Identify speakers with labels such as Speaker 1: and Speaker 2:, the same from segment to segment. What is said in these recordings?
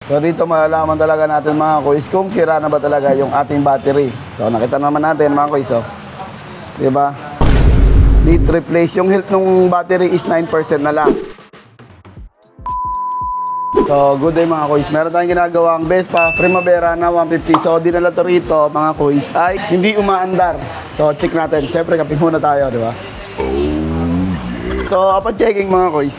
Speaker 1: So dito malalaman talaga natin mga kuys kung sira na ba talaga yung ating battery. So nakita naman natin mga kuys, oh. Diba? Need replace. Yung health ng battery is 9% na lang. So, good day mga kuys. Meron tayong ginagawang Vespa Primavera na 150. So, dinala to rito mga kuys ay hindi umaandar. So, check natin. Siyempre, kape muna tayo, di ba? So, upon checking mga kuys,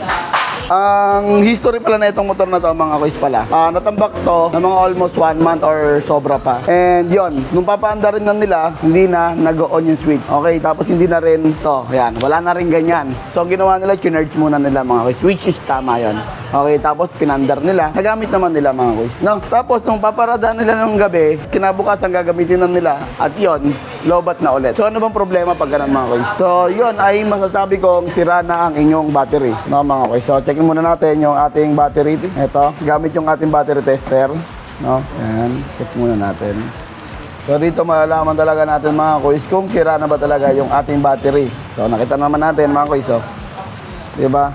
Speaker 1: ang history pala na itong motor na to mga kuys pala, natambak to ng mga almost 1 month or sobra pa. And yon, nung papaanda rin na nila, hindi na nag-on yung switch. Okay, tapos hindi na rin to. Yan, wala na rin ganyan. So, ang ginawa nila, chinurge muna nila mga kuys. Which is tama yon. Okay, tapos pinandar nila. Nagamit naman nila mga kuys. No? Tapos, nung paparada nila ng gabi, kinabukasan gagamitin na nila. At yon, lobat na ulit. So, ano bang problema pag ganun mga kuys? So, yon ay masasabi kong sira na ang inyong battery. No mga kuys. So, check muna natin yung ating battery. Ito, gamit yung ating battery tester. No? Ayan, check muna natin. So, dito malalaman talaga natin mga kuys kung sira na ba talaga yung ating battery. So, nakita naman natin mga kuys, oh. Diba?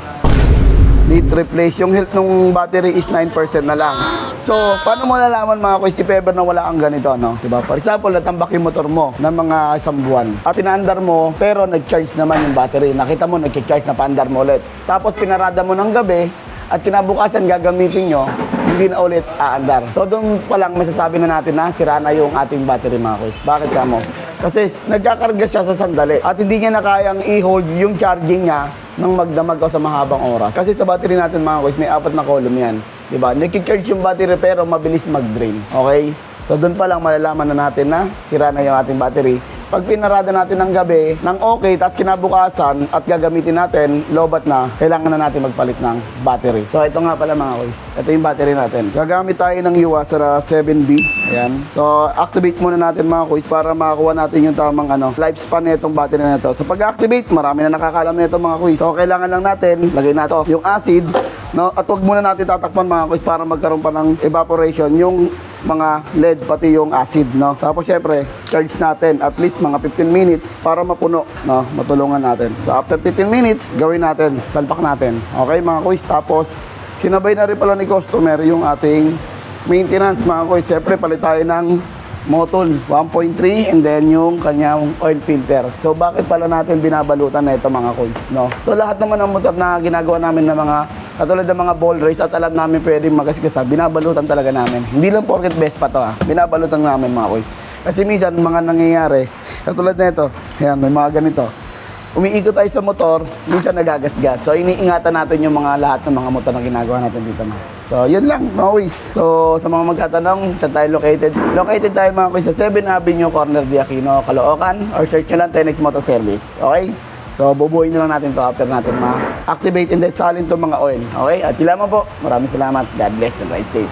Speaker 1: Need replace. Yung health ng battery is 9% na lang. So, paano mo nalaman mga kuys if ever na wala kang ganito, no? Diba? For example, natambak yung motor mo ng mga isang buwan. At pinaandar mo, pero nag-charge naman yung battery. Nakita mo, nag-charge na paandar mo ulit. Tapos, pinarada mo ng gabi at kinabukasan gagamitin nyo, hindi na ulit aandar. So, doon pa lang masasabi na natin na sira na yung ating battery mga kuys. Bakit ka mo? Kasi nagkakarga siya sa sandali at hindi niya na kayang i-hold yung charging niya nang magdamag o sa mahabang oras. Kasi sa battery natin mga kuys, may 4 na column yan. Diba? Nag-charge yung battery pero mabilis mag-drain. Okay? So doon pa lang malalaman na natin na sira na yung ating battery. Pag pinarada natin ng gabi, ng okay, tapos kinabukasan at gagamitin natin, lobat na, kailangan na natin magpalit ng battery. So ito nga pala mga kuys. Ito yung battery natin. Gagamit tayo ng Yuasa 7B. Ayan. So activate muna natin mga kuys para makakuha natin yung tamang lifespan na itong battery na ito. So pag-activate, marami na nakakalam na ito mga kuys. So kailangan lang natin, lagay na ito, yung acid. No? At huwag muna natin tatakpan mga kuys para magkaroon pa ng evaporation yung mga lead pati yung acid, no? Tapos syempre, charge natin at least mga 15 minutes para mapuno, no? Matulungan natin. So after 15 minutes, gawin natin, salpak natin. Okay mga kuys, tapos sinabay na rin pala ni customer yung ating maintenance mga kuys. Syempre, palit tayo ng Motul 1.3 and then yung kanyang oil filter. So bakit pala natin binabalutan na ito mga kuys, no? So lahat naman ng motor na ginagawa namin ng mga katulad ng mga ball race at alam namin pwedeng magasgasa, binabalutan talaga namin. Hindi lang porket Vespa to binabalutan namin mga kuys. Kasi minsan mga nangyayari, katulad na ito, ayan, may mga ganito. Umiikot tayo sa motor, minsan nagagasgas. So iniingatan natin yung mga lahat ng mga motor na ginagawa natin dito na. So yun lang mga kuys. So sa mga magtatanong, saan tayo located? Located tayo mga kuys sa 7 Avenue, corner de Aquino, Caloocan, or search nyo lang Tenex Motor Service. Okay? So, bubuhin nyo lang natin to after natin ma-activate and then salin itong mga oil. Okay? At sila po. Maraming salamat. God bless and ride safe.